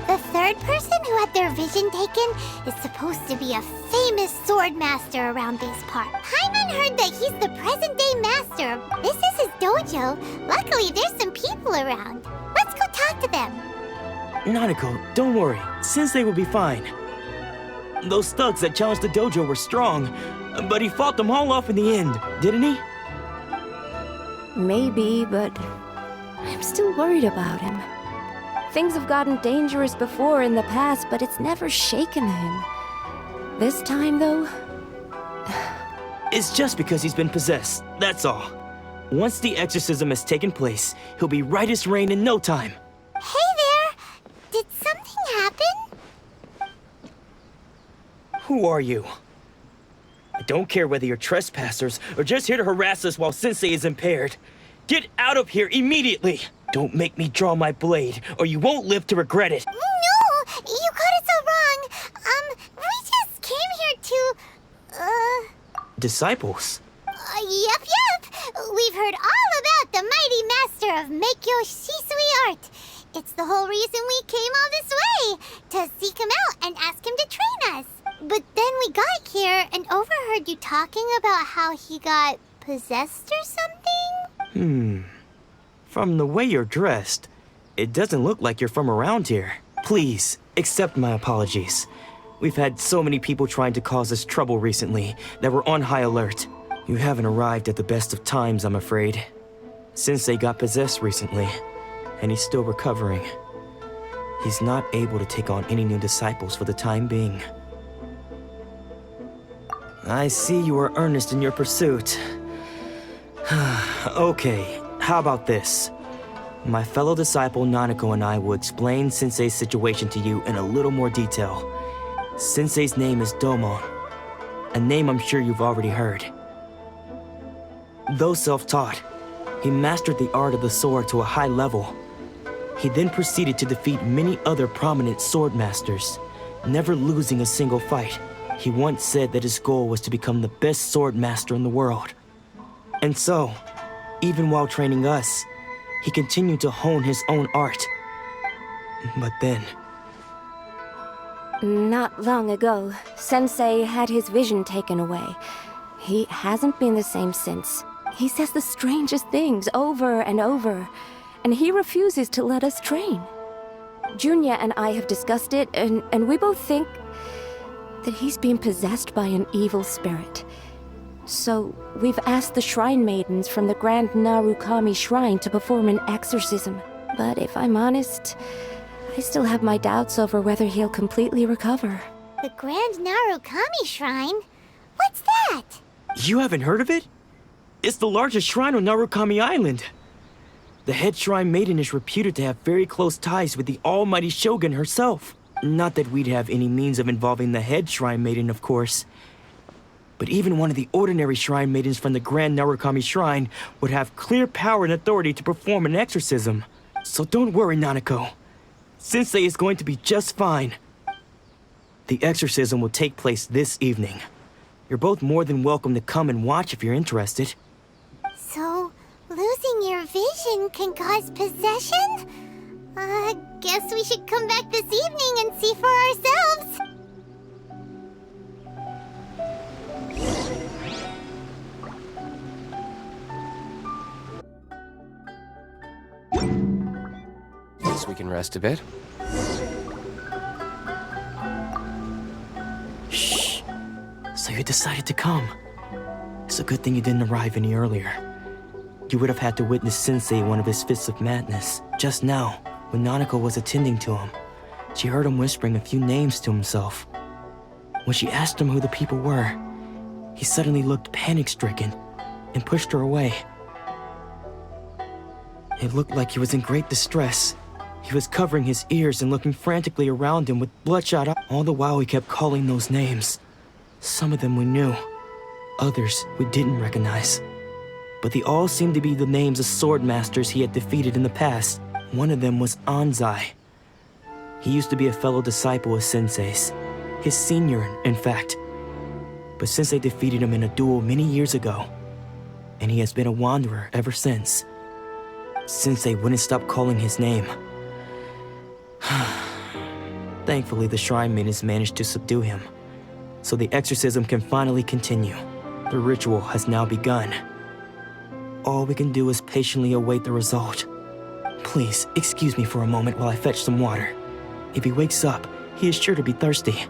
The third person who had their vision taken is supposed to be a famous sword master around these parts. Paimon heard that he's the present-day master. This is his dojo. Luckily, there's some people around. Let's go talk to them. Nanako, don't worry. Sensei will be fine. Those thugs that challenged the dojo were strong, but he fought them all off in the end, didn't he? Maybe, but I'm still worried about him. Things have gotten dangerous before in the past, but it's never shaken him. This time, though... It's just because he's been possessed, that's all. Once the exorcism has taken place, he'll be right as rain in no time. Hey there! Did something happen? Who are you? I don't care whether you're trespassers or just here to harass us while Sensei is impaired. Get out of here immediately! Don't make me draw my blade, or you won't live to regret it. No! You got it so wrong. We just came here to, Disciples? Yep. We've heard all about the mighty master of Meikyo Shisui art. It's the whole reason we came all this way, to seek him out and ask him to train us. But then we got here and overheard you talking about how he got possessed or something? From the way you're dressed, it doesn't look like you're from around here. Please, accept my apologies. We've had so many people trying to cause us trouble recently that we're on high alert. You haven't arrived at the best of times, I'm afraid. Sensei got possessed recently, and he's still recovering. He's not able to take on any new disciples for the time being. I see you are earnest in your pursuit. Okay, how about this? My fellow disciple Nanako and I will explain Sensei's situation to you in a little more detail. Sensei's name is Domon, a name I'm sure you've already heard. Though self-taught, he mastered the art of the sword to a high level. He then proceeded to defeat many other prominent sword masters, never losing a single fight. He once said that his goal was to become the best sword master in the world. And so, even while training us, he continued to hone his own art. But then... Not long ago, Sensei had his vision taken away. He hasn't been the same since. He says the strangest things over and over, and he refuses to let us train. Junya and I have discussed it, and we both think that he's being possessed by an evil spirit. So, we've asked the shrine maidens from the Grand Narukami Shrine to perform an exorcism. But if I'm honest, I still have my doubts over whether he'll completely recover. The Grand Narukami Shrine? What's that? You haven't heard of it? It's the largest shrine on Narukami Island. The head shrine maiden is reputed to have very close ties with the almighty Shogun herself. Not that we'd have any means of involving the head shrine maiden, of course. But even one of the ordinary shrine maidens from the Grand Narukami Shrine would have clear power and authority to perform an exorcism. So don't worry, Nanako. Sensei is going to be just fine. The exorcism will take place this evening. You're both more than welcome to come and watch if you're interested. So, losing your vision can cause possession? Guess we should come back this evening and see for ourselves. Guess we can rest a bit. Shh. So you decided to come. It's a good thing you didn't arrive any earlier. You would have had to witness Sensei one of his fits of madness. Just now, when Nanako was attending to him, she heard him whispering a few names to himself. When she asked him who the people were, he suddenly looked panic-stricken and pushed her away. It looked like he was in great distress. He was covering his ears and looking frantically around him with bloodshot eyes. All the while he kept calling those names. Some of them we knew, others we didn't recognize. But they all seemed to be the names of sword masters he had defeated in the past. One of them was Anzai. He used to be a fellow disciple of Sensei's, his senior, in fact. But Sensei defeated him in a duel many years ago, and he has been a wanderer ever since. Sensei wouldn't stop calling his name. Thankfully, the shrine maidens managed to subdue him, so the exorcism can finally continue. The ritual has now begun. All we can do is patiently await the result. Please, excuse me for a moment while I fetch some water. If he wakes up, he is sure to be thirsty.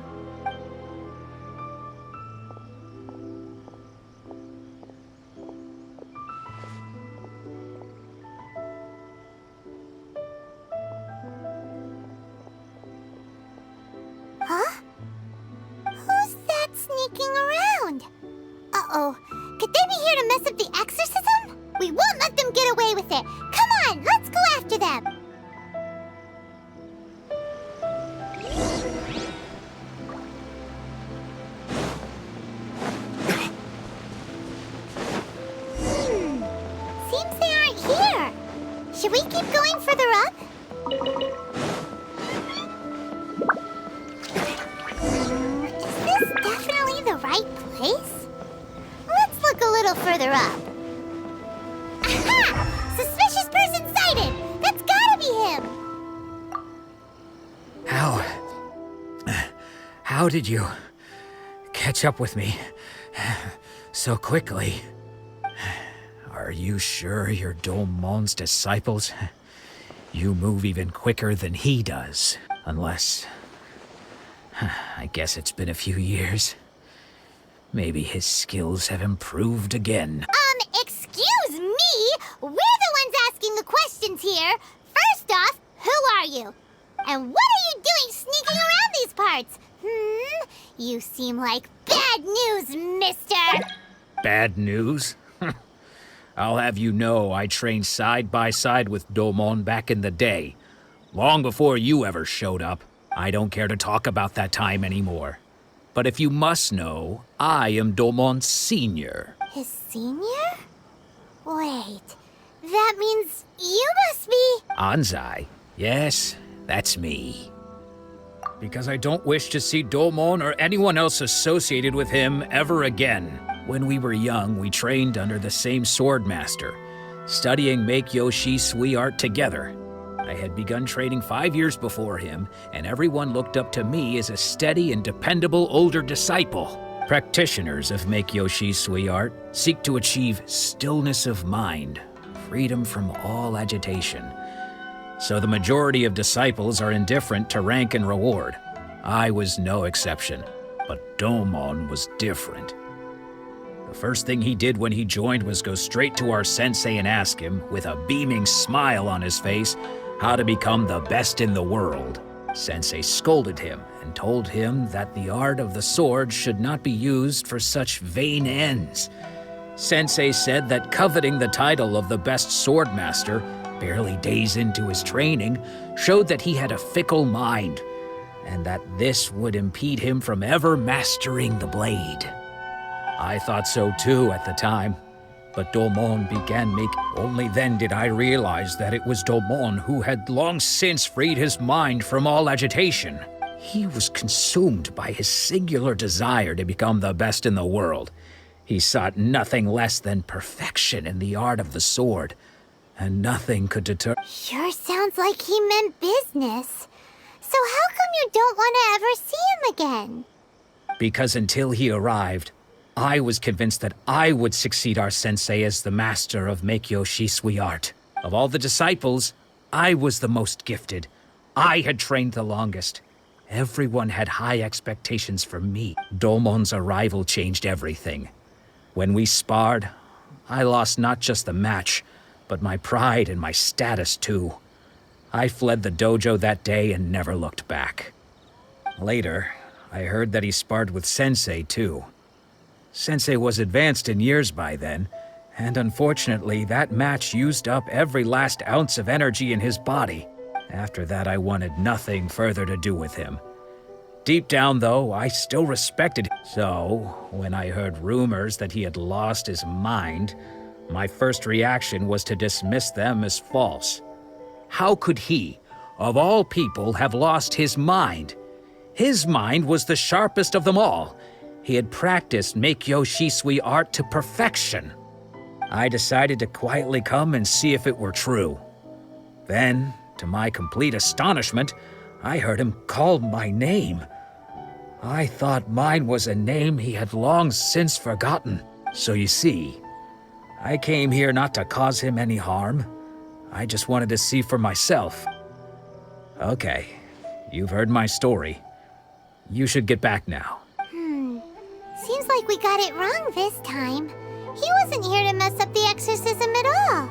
Huh? Who's that sneaking around? Uh-oh. Could they be here to mess up the exorcism? We won't let them get away with it. Come on, let's go after them. Seems they aren't here. Should we keep going further up? Is this definitely the right place? Let's look a little further up. Aha! Suspicious person sighted! That's gotta be him! How did you catch up with me so quickly? Are you sure you're Domon's disciples? You move even quicker than he does, unless... I guess it's been a few years. Maybe his skills have improved again. Excuse me? We're the ones asking the questions here. First off, who are you? And what are you doing sneaking around these parts? You seem like bad news, mister. Bad news? I'll have you know I trained side by side with Domon back in the day. Long before you ever showed up. I don't care to talk about that time anymore. But if you must know, I am Domon's senior. His senior? Wait, that means you must be... Anzai? Yes, that's me. Because I don't wish to see Domon or anyone else associated with him ever again. When we were young, we trained under the same sword master, studying Meikyo Shisui art together. I had begun training 5 years before him, and everyone looked up to me as a steady and dependable older disciple. Practitioners of Meikyo Shisui art seek to achieve stillness of mind, freedom from all agitation. So the majority of disciples are indifferent to rank and reward. I was no exception, but Domon was different. The first thing he did when he joined was go straight to our sensei and ask him, with a beaming smile on his face, how to become the best in the world. Sensei scolded him and told him that the art of the sword should not be used for such vain ends. Sensei said that coveting the title of the best sword master, barely days into his training, showed that he had a fickle mind, and that this would impede him from ever mastering the blade. I thought so too at the time, but Domon began making... Only then did I realize that it was Domon who had long since freed his mind from all agitation. He was consumed by his singular desire to become the best in the world. He sought nothing less than perfection in the art of the sword, and nothing could deter... Sure sounds like he meant business. So how come you don't want to ever see him again? Because until he arrived, I was convinced that I would succeed our sensei as the master of Meikyo Shisui art. Of all the disciples, I was the most gifted. I had trained the longest. Everyone had high expectations for me. Domon's arrival changed everything. When we sparred, I lost not just the match, but my pride and my status too. I fled the dojo that day and never looked back. Later, I heard that he sparred with Sensei too. Sensei was advanced in years by then, and unfortunately, that match used up every last ounce of energy in his body. After that, I wanted nothing further to do with him. Deep down, though, I still respected him. So, when I heard rumors that he had lost his mind, my first reaction was to dismiss them as false. How could he, of all people, have lost his mind? His mind was the sharpest of them all. He had practiced Meikyo Shisui art to perfection. I decided to quietly come and see if it were true. Then, to my complete astonishment, I heard him call my name. I thought mine was a name he had long since forgotten. So you see, I came here not to cause him any harm. I just wanted to see for myself. Okay, you've heard my story. You should get back now. Seems like we got it wrong this time. He wasn't here to mess up the exorcism at all.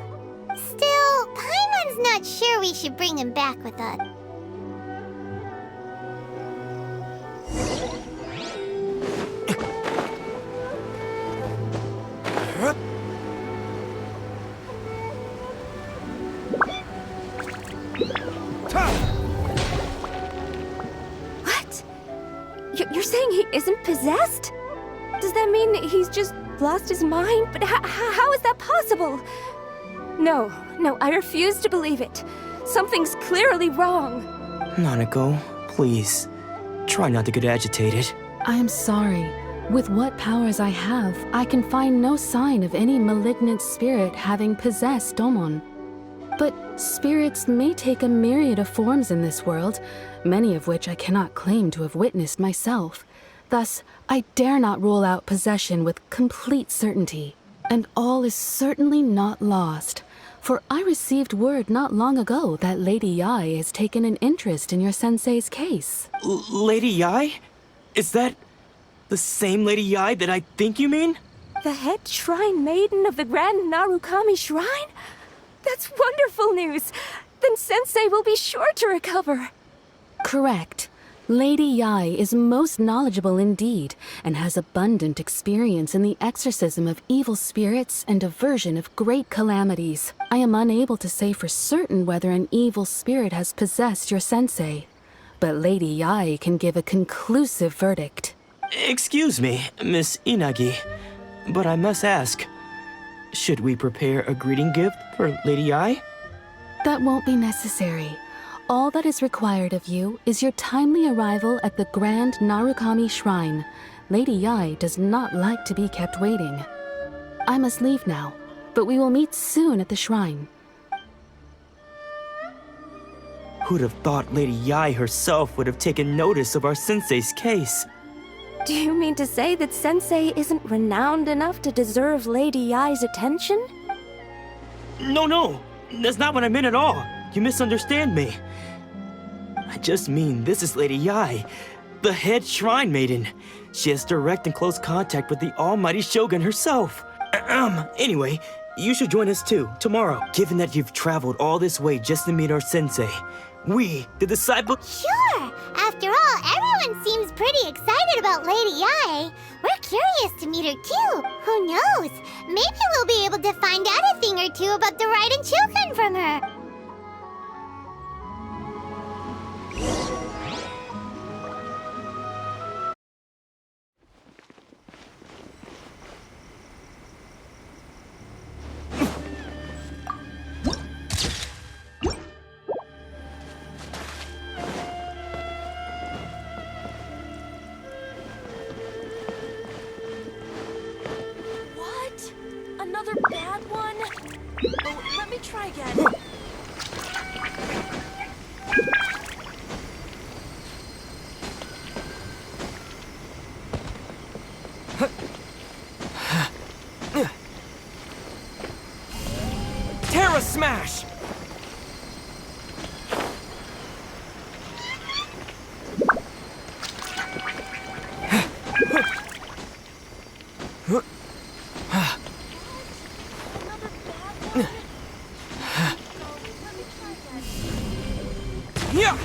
Still, Paimon's not sure we should bring him back with us. What? You're saying he isn't possessed? Does that mean he's just lost his mind? But how is that possible? No, I refuse to believe it. Something's clearly wrong. Nanako, please. Try not to get agitated. I am sorry. With what powers I have, I can find no sign of any malignant spirit having possessed Domon. But spirits may take a myriad of forms in this world, many of which I cannot claim to have witnessed myself. Thus, I dare not rule out possession with complete certainty. And all is certainly not lost, for I received word not long ago that Lady Yai has taken an interest in your sensei's case. Lady Yai? Is that the same Lady Yai that I think you mean? The head shrine maiden of the Grand Narukami Shrine? That's wonderful news! Then Sensei will be sure to recover. Correct. Lady Yai is most knowledgeable indeed, and has abundant experience in the exorcism of evil spirits and aversion of great calamities. I am unable to say for certain whether an evil spirit has possessed your sensei, but Lady Yai can give a conclusive verdict. Excuse me, Miss Inagi, but I must ask, should we prepare a greeting gift for Lady Yai? That won't be necessary. All that is required of you is your timely arrival at the Grand Narukami Shrine. Lady Yai does not like to be kept waiting. I must leave now, but we will meet soon at the shrine. Who'd have thought Lady Yai herself would have taken notice of our sensei's case? Do you mean to say that Sensei isn't renowned enough to deserve Lady Yai's attention? No, that's not what I meant at all. You misunderstand me. I just mean this is Lady Yai, the head shrine maiden. She has direct and close contact with the almighty Shogun herself. Anyway, you should join us too, tomorrow. Given that you've traveled all this way just to meet our sensei, we, the disciple... Sure! After all, everyone seems pretty excited about Lady Yai. We're curious to meet her too. Who knows? Maybe we'll be able to find out a thing or two about the Raiden Shogun from her. What? Another bad one? Oh, let me try again. Terra Smash! Yeah!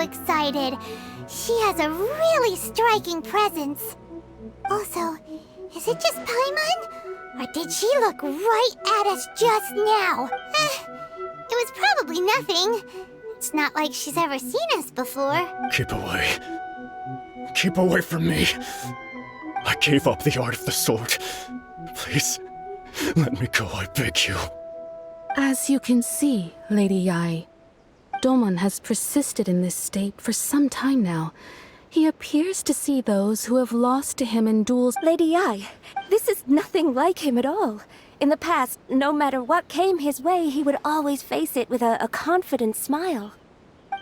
excited. She has a really striking presence. Also, is it just Paimon? Or did she look right at us just now? It was probably nothing. It's not like she's ever seen us before. Keep away. Keep away from me. I gave up the art of the sword. Please, let me go, I beg you. As you can see, Lady Yai, Domon has persisted in this state for some time now. He appears to see those who have lost to him in duels. Lady Yai, this is nothing like him at all. In the past, no matter what came his way, he would always face it with a confident smile.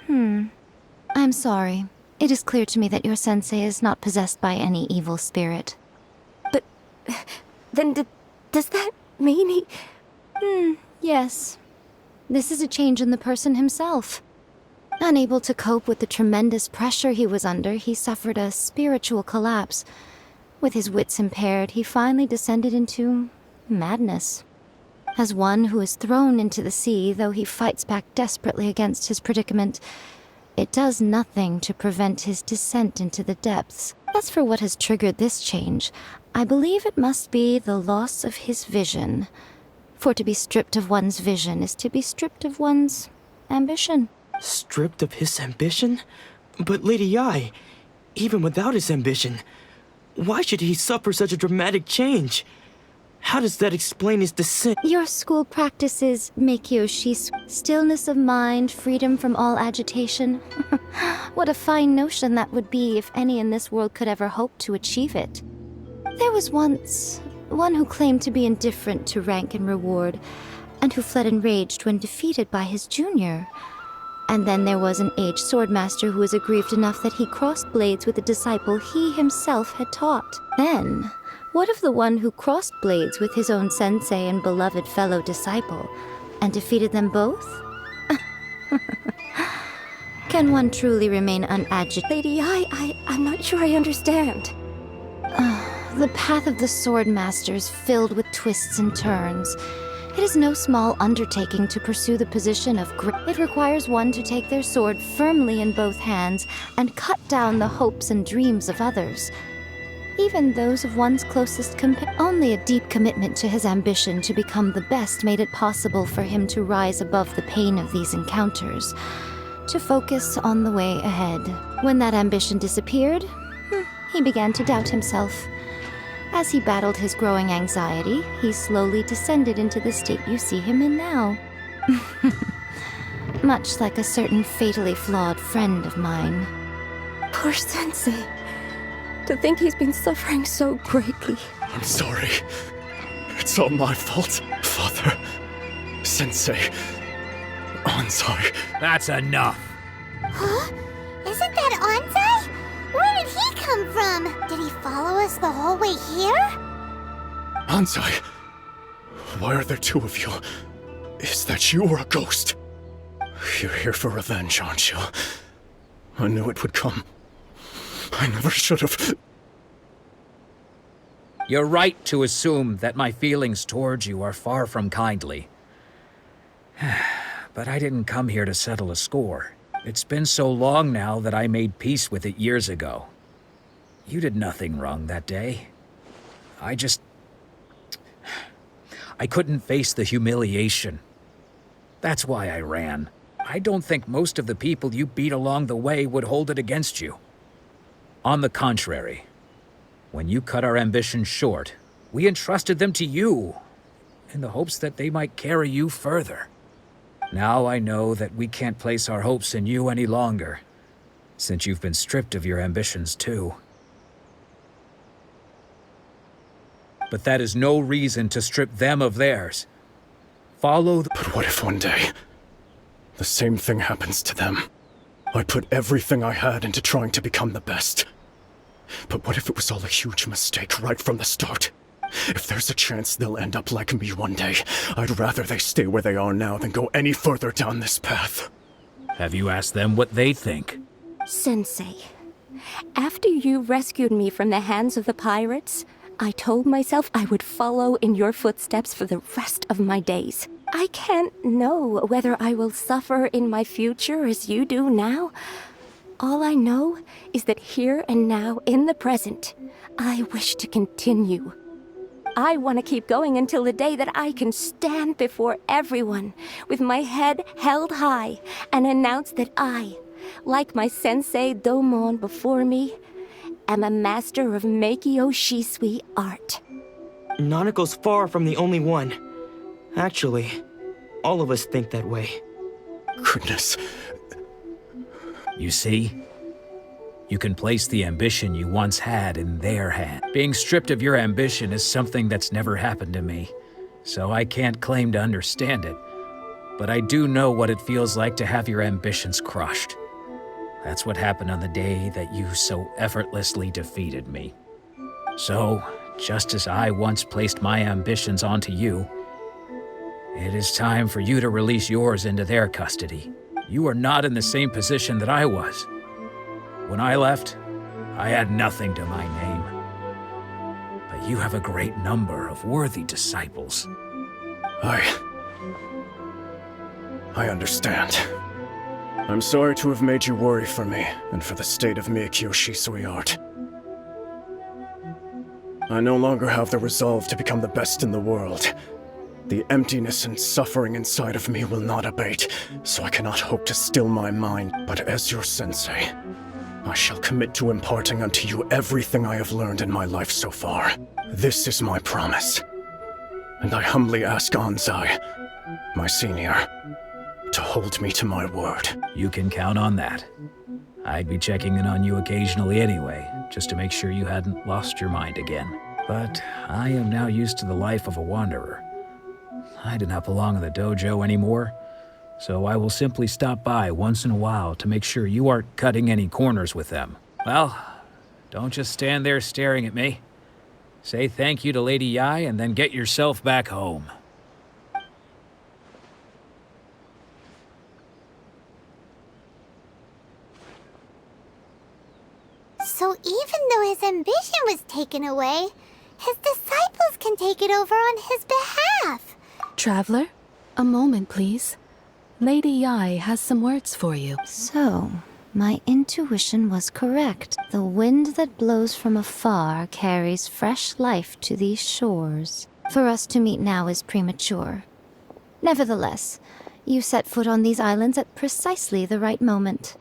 I'm sorry. It is clear to me that your sensei is not possessed by any evil spirit. But then does that mean he... Yes. This is a change in the person himself. Unable to cope with the tremendous pressure he was under, he suffered a spiritual collapse. With his wits impaired, he finally descended into madness. As one who is thrown into the sea, though he fights back desperately against his predicament, it does nothing to prevent his descent into the depths. As for what has triggered this change, I believe it must be the loss of his vision. For to be stripped of one's vision is to be stripped of one's ambition. Stripped of his ambition? But Lady Yai, even without his ambition, why should he suffer such a dramatic change? How does that explain his descent? Your school practices Meikyo-shi, stillness of mind, freedom from all agitation. What a fine notion that would be if any in this world could ever hope to achieve it. There was once one who claimed to be indifferent to rank and reward, and who fled enraged when defeated by his junior. And then there was an aged swordmaster who was aggrieved enough that he crossed blades with a disciple he himself had taught. Then, what of the one who crossed blades with his own sensei and beloved fellow disciple, and defeated them both? Can one truly remain unagitated? Lady, I'm not sure I understand. The path of the swordmaster is filled with twists and turns. It is no small undertaking to pursue the position of great. It requires one to take their sword firmly in both hands and cut down the hopes and dreams of others. Even those of one's closest companions. Only a deep commitment to his ambition to become the best made it possible for him to rise above the pain of these encounters, to focus on the way ahead. When that ambition disappeared, he began to doubt himself. As he battled his growing anxiety, he slowly descended into the state you see him in now. Much like a certain fatally flawed friend of mine. Poor Sensei. To think he's been suffering so greatly. I'm sorry. It's all my fault. Father, Sensei, Anzai. That's enough. Huh? Isn't that Anzai? Where did he come from? Did he follow us the whole way here? Anzai, why are there two of you? Is that you or a ghost? You're here for revenge, aren't you? I knew it would come. I never should have. You're right to assume that my feelings towards you are far from kindly. But I didn't come here to settle a score. It's been so long now that I made peace with it years ago. You did nothing wrong that day. I couldn't face the humiliation. That's why I ran. I don't think most of the people you beat along the way would hold it against you. On the contrary, when you cut our ambitions short, we entrusted them to you, in the hopes that they might carry you further. Now I know that we can't place our hopes in you any longer, since you've been stripped of your ambitions too. But that is no reason to strip them of theirs. Follow the— But what if one day, the same thing happens to them? I put everything I had into trying to become the best. But what if it was all a huge mistake right from the start? If there's a chance they'll end up like me one day, I'd rather they stay where they are now than go any further down this path. Have you asked them what they think? Sensei, after you rescued me from the hands of the pirates, I told myself I would follow in your footsteps for the rest of my days. I can't know whether I will suffer in my future as you do now, All I know is that here and now, in the present, I wish to continue. I want to keep going until the day that I can stand before everyone with my head held high and announce that I, like my sensei Domon before me, am a master of Meikyo Shisui art. Nanako's far from the only one. Actually, all of us think that way. Goodness. You see? You can place the ambition you once had in their hand. Being stripped of your ambition is something that's never happened to me, so I can't claim to understand it. But I do know what it feels like to have your ambitions crushed. That's what happened on the day that you so effortlessly defeated me. So, just as I once placed my ambitions onto you, it is time for you to release yours into their custody. You are not in the same position that I was. When I left, I had nothing to my name. But you have a great number of worthy disciples. I understand. I'm sorry to have made you worry for me, and for the state of Meikyo Shisui art. I no longer have the resolve to become the best in the world. The emptiness and suffering inside of me will not abate, so I cannot hope to still my mind. But as your sensei, I shall commit to imparting unto you everything I have learned in my life so far. This is my promise. And I humbly ask Anzai, my senior, to hold me to my word. You can count on that. I'd be checking in on you occasionally anyway, just to make sure you hadn't lost your mind again. But I am now used to the life of a wanderer. I do not belong in the dojo anymore, so I will simply stop by once in a while to make sure you aren't cutting any corners with them. Well, don't just stand there staring at me. Say thank you to Lady Yai and then get yourself back home. So even though his ambition was taken away, his disciples can take it over on his behalf. Traveler, a moment, please. Lady Yai has some words for you. So, my intuition was correct. The wind that blows from afar carries fresh life to these shores. For us to meet now is premature. Nevertheless, you set foot on these islands at precisely the right moment.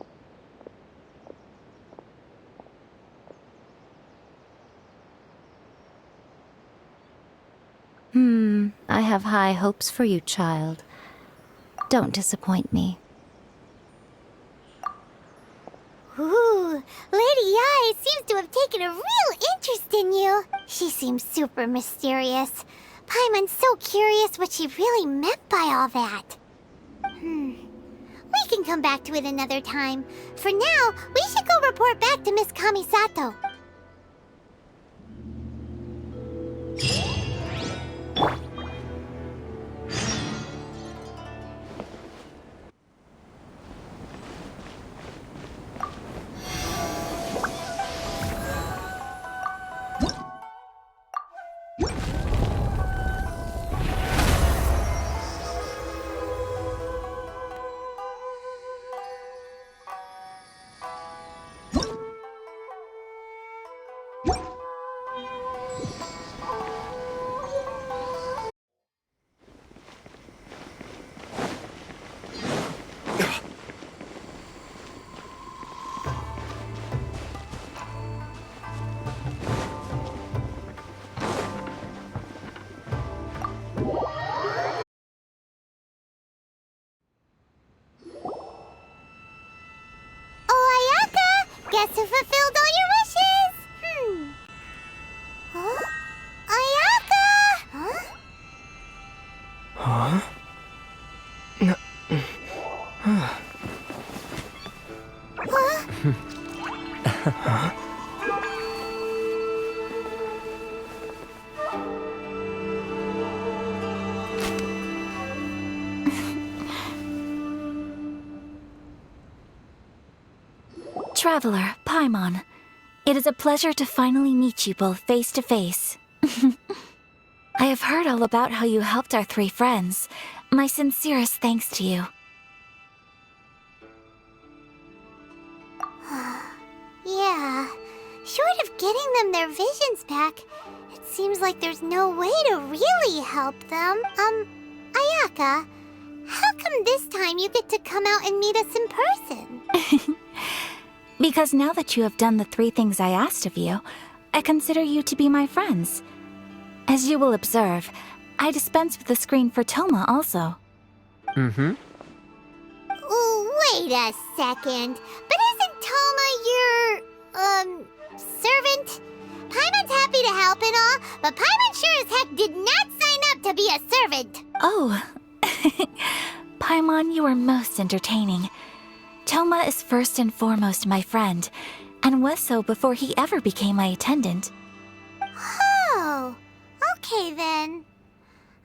I have high hopes for you, child. Don't disappoint me. Ooh, Lady Yai seems to have taken a real interest in you. She seems super mysterious. Paimon's so curious what she really meant by all that. We can come back to it another time. For now, we should go report back to Miss Kamisato. Guess who fulfilled all your wishes? Huh? Ayaka! Huh? Traveler, Paimon, it is a pleasure to finally meet you both face to face. I have heard all about how you helped our three friends. My sincerest thanks to you. Yeah. Short of getting them their visions back, it seems like there's no way to really help them. Ayaka, how come this time you get to come out and meet us in person? Because now that you have done the 3 things I asked of you, I consider you to be my friends. As you will observe, I dispense with the screen for Toma also. Mm-hmm. Wait a second. But isn't Toma your, servant? Paimon's happy to help and all, but Paimon sure as heck did not sign up to be a servant. Oh. Paimon, you are most entertaining. Toma is first and foremost my friend, and was so before he ever became my attendant. Oh, okay then.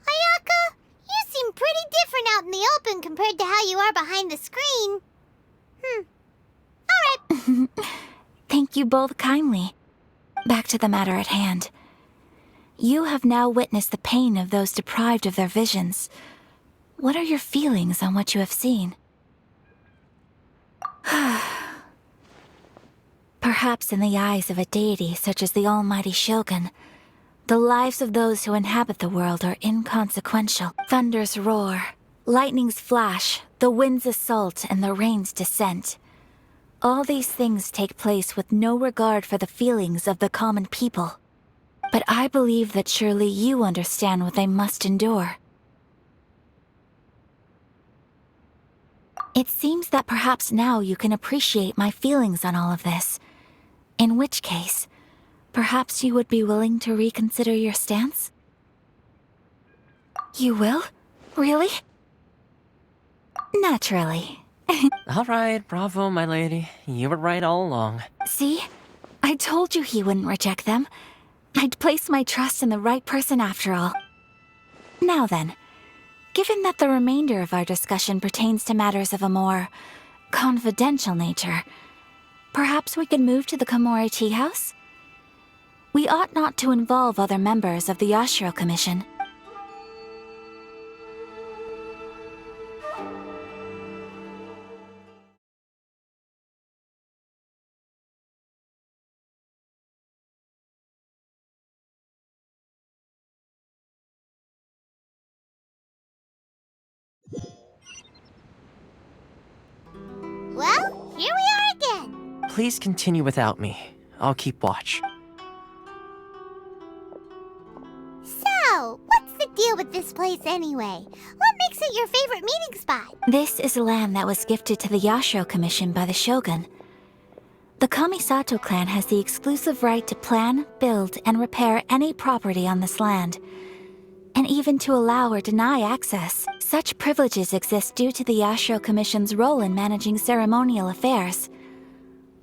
Ayaka, you seem pretty different out in the open compared to how you are behind the screen. Alright. Thank you both kindly. Back to the matter at hand. You have now witnessed the pain of those deprived of their visions. What are your feelings on what you have seen? Perhaps in the eyes of a deity such as the almighty Shogun, the lives of those who inhabit the world are inconsequential. Thunders roar, lightnings flash, the winds assault, and the rains descent. All these things take place with no regard for the feelings of the common people. But I believe that surely you understand what they must endure. It seems that perhaps now you can appreciate my feelings on all of this. In which case, perhaps you would be willing to reconsider your stance? You will? Really? Naturally. All right, bravo, my lady. You were right all along. See? I told you he wouldn't reject them. I'd placed my trust in the right person after all. Now then, given that the remainder of our discussion pertains to matters of a more confidential nature, perhaps we could move to the Komori Tea House? We ought not to involve other members of the Yashiro Commission. Well, here we are again. Please continue without me. I'll keep watch. So, what's the deal with this place anyway? What makes it your favorite meeting spot? This is land that was gifted to the Yashiro Commission by the Shogun. The Kamisato clan has the exclusive right to plan, build, and repair any property on this land, and even to allow or deny access. Such privileges exist due to the Yashiro Commission's role in managing ceremonial affairs.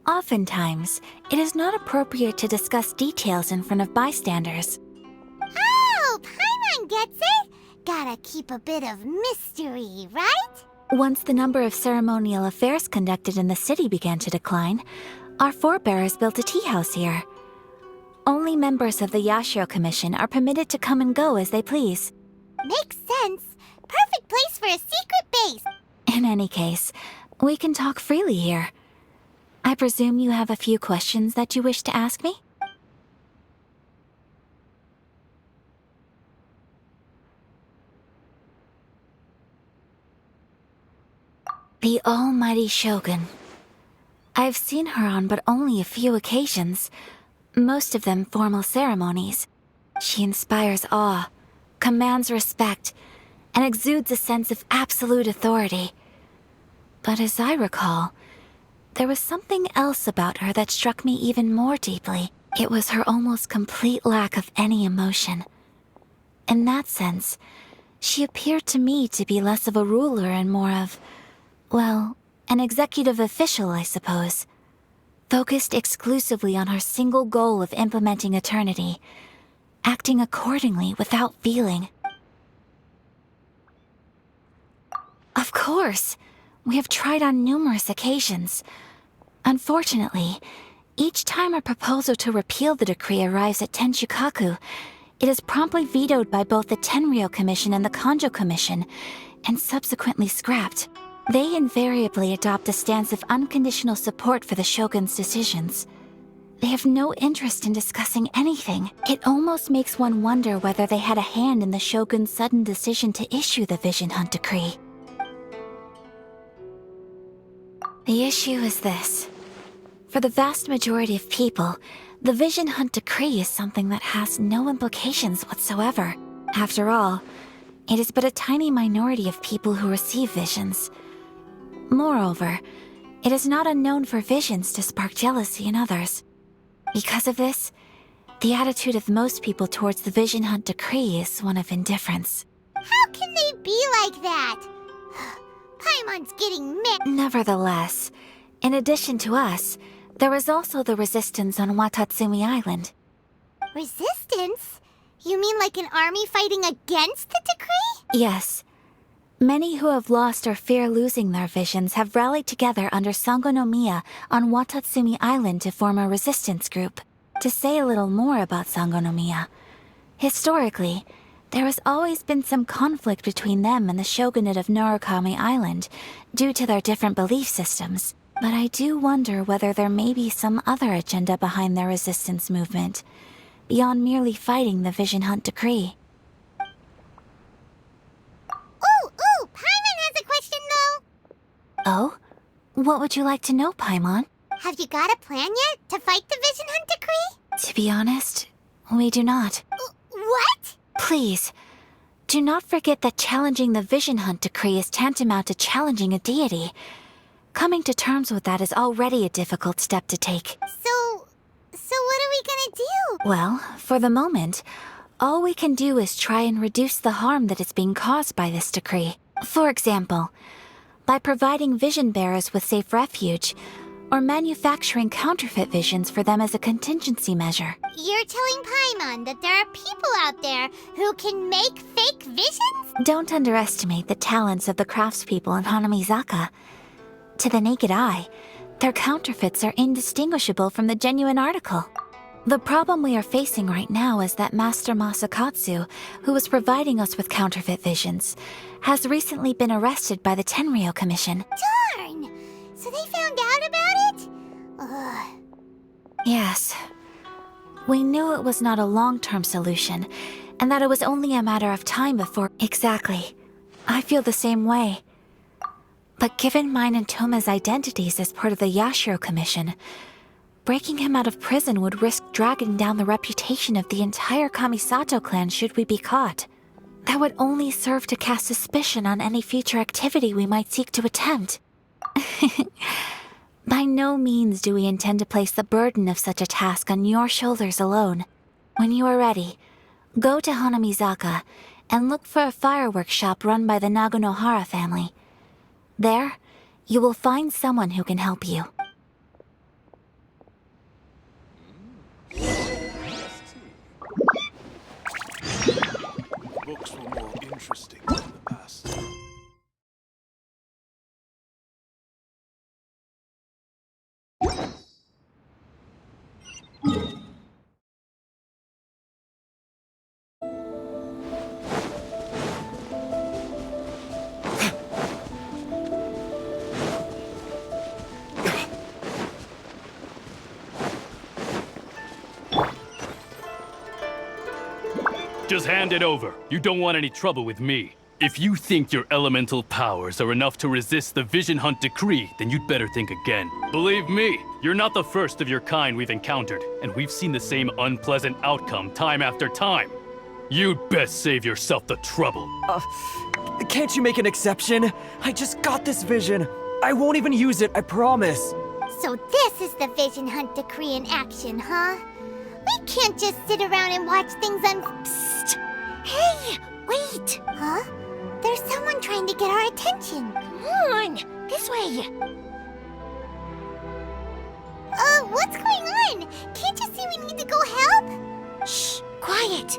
Oftentimes, it is not appropriate to discuss details in front of bystanders. Oh, Paimon gets it. Gotta keep a bit of mystery, right? Once the number of ceremonial affairs conducted in the city began to decline, our forebears built a tea house here. Only members of the Yashiro Commission are permitted to come and go as they please. Makes sense. Perfect place for a secret base. In any case, we can talk freely here. I presume you have a few questions that you wish to ask me? The almighty Shogun. I've seen her on but only a few occasions, most of them formal ceremonies. She inspires awe, commands respect, and exudes a sense of absolute authority. But as I recall, there was something else about her that struck me even more deeply. It was her almost complete lack of any emotion. In that sense, she appeared to me to be less of a ruler and more of, well, an executive official, I suppose. Focused exclusively on her single goal of implementing eternity, acting accordingly without feeling. Of course, we have tried on numerous occasions. Unfortunately, each time a proposal to repeal the decree arrives at Tenshukaku, it is promptly vetoed by both the Tenryou Commission and the Kanjo Commission, and subsequently scrapped. They invariably adopt a stance of unconditional support for the Shogun's decisions. They have no interest in discussing anything. It almost makes one wonder whether they had a hand in the Shogun's sudden decision to issue the Vision Hunt Decree. The issue is this. For the vast majority of people, the Vision Hunt Decree is something that has no implications whatsoever. After all, it is but a tiny minority of people who receive visions. Moreover, it is not unknown for visions to spark jealousy in others. Because of this, the attitude of most people towards the Vision Hunt Decree is one of indifference. How can they be like that? Paimon's getting mad. Nevertheless, in addition to us, there is also the resistance on Watatsumi Island. Resistance? You mean like an army fighting against the decree? Yes. Many who have lost or fear losing their visions have rallied together under Sangonomiya on Watatsumi Island to form a resistance group. To say a little more about Sangonomiya, historically, there has always been some conflict between them and the shogunate of Narukami Island due to their different belief systems. But I do wonder whether there may be some other agenda behind their resistance movement, beyond merely fighting the Vision Hunt Decree. Ooh, Paimon has a question though. Oh? What would you like to know, Paimon? Have you got a plan yet to fight the Vision Hunt Decree? To be honest, we do not. What? Please, do not forget that challenging the Vision Hunt Decree is tantamount to challenging a deity. Coming to terms with that is already a difficult step to take. So what are we gonna do? Well, for the moment, all we can do is try and reduce the harm that is being caused by this decree. For example, by providing vision bearers with safe refuge, or manufacturing counterfeit visions for them as a contingency measure. You're telling Paimon that there are people out there who can make fake visions? Don't underestimate the talents of the craftspeople in Hanamizaka. To the naked eye, their counterfeits are indistinguishable from the genuine article. The problem we are facing right now is that Master Masakatsu, who was providing us with counterfeit visions, has recently been arrested by the Tenryo Commission. Darn! So they found out about it? Ugh. Yes. We knew it was not a long-term solution, and that it was only a matter of time before— Exactly. I feel the same way. But given mine and Toma's identities as part of the Yashiro Commission, breaking him out of prison would risk dragging down the reputation of the entire Kamisato clan should we be caught. That would only serve to cast suspicion on any future activity we might seek to attempt. By no means do we intend to place the burden of such a task on your shoulders alone. When you are ready, go to Hanamizaka and look for a fireworks shop run by the Naganohara family. There, you will find someone who can help you. Books were more interesting than the past. Just hand it over. You don't want any trouble with me. If you think your elemental powers are enough to resist the Vision Hunt Decree, then you'd better think again. Believe me, you're not the first of your kind we've encountered, and we've seen the same unpleasant outcome time after time. You'd best save yourself the trouble. Can't you make an exception? I just got this vision. I won't even use it, I promise. So this is the Vision Hunt Decree in action, huh? We can't just sit around and watch things Psst! Hey! Wait! Huh? There's someone trying to get our attention. Come on! This way! What's going on? Can't you see we need to go help? Shh! Quiet!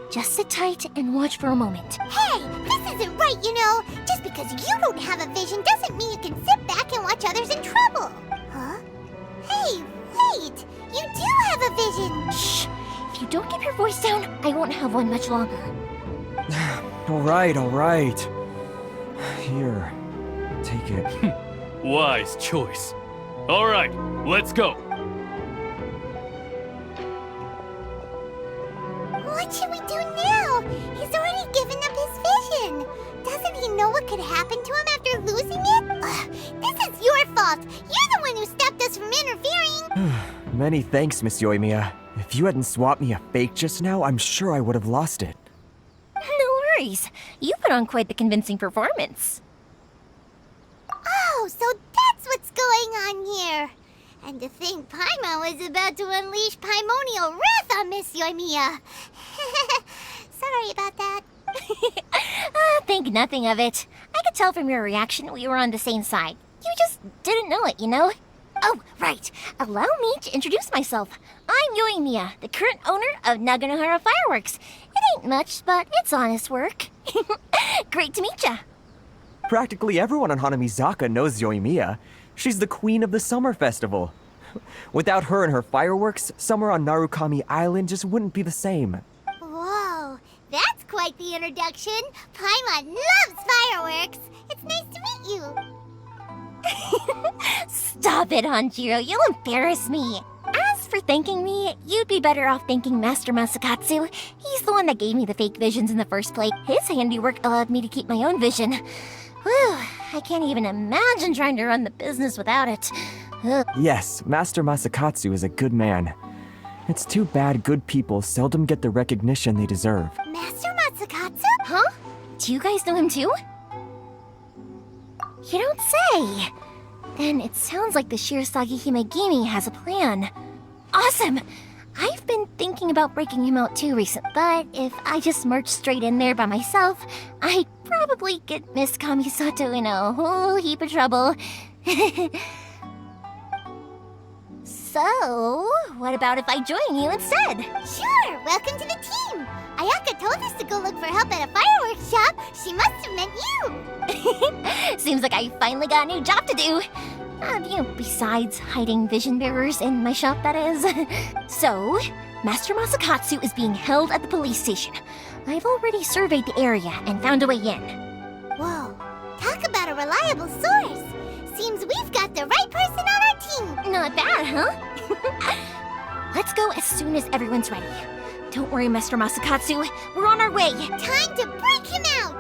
Just sit tight and watch for a moment. Hey! This isn't right, you know! Just because you don't have a vision doesn't mean you can sit back and watch others in trouble! Huh? Hey, wait! You do have a vision! Shh! If you don't keep your voice down, I won't have one much longer. All right. Here. take it. Wise choice. All right, let's go. What should we do now? He's already given up his vision. Doesn't he know what could happen to him after losing it? Ugh, this is your fault. You're the one who stopped us from interfering. Many thanks, Miss Yoimiya. If you hadn't swapped me a fake just now, I'm sure I would have lost it. No worries. You put on quite the convincing performance. Oh, so that's what's going on here. And to think Paimon was about to unleash Paimonial wrath on Miss Yoimiya. Sorry about that. Think nothing of it. I could tell from your reaction we were on the same side. You just didn't know it, you know? Oh, right. Allow me to introduce myself. I'm Yoimiya, the current owner of Naganohara Fireworks. It ain't much, but it's honest work. Great to meet ya. Practically everyone on Hanamizaka knows Yoimiya. She's the queen of the summer festival. Without her and her fireworks, summer on Narukami Island just wouldn't be the same. Whoa, that's quite the introduction. Paimon loves fireworks. It's nice to meet you. Stop it, Hanjiro. You'll embarrass me. As for thanking me, you'd be better off thanking Master Masakatsu. He's the one that gave me the fake visions in the first place. His handiwork allowed me to keep my own vision. Whew, I can't even imagine trying to run the business without it. Ugh. Yes, Master Masakatsu is a good man. It's too bad good people seldom get the recognition they deserve. Master Masakatsu? Huh? Do you guys know him too? You don't say! Then it sounds like the Shirasagi Himegimi has a plan. Awesome! I've been thinking about breaking him out too recently, but if I just marched straight in there by myself, I'd probably get Miss Kamisato in a whole heap of trouble. So, what about if I join you instead? Sure, welcome to the team. Ayaka told us to go look for help at a fireworks shop. She must have meant you. Seems like I finally got a new job to do. Besides hiding vision bearers in my shop, that is. So, Master Masakatsu is being held at the police station. I've already surveyed the area and found a way in. Whoa, talk about a reliable source. Seems we've got the right person on our team. Not bad, huh? Let's go as soon as everyone's ready. Don't worry, Master Masakatsu. We're on our way. Time to break him out.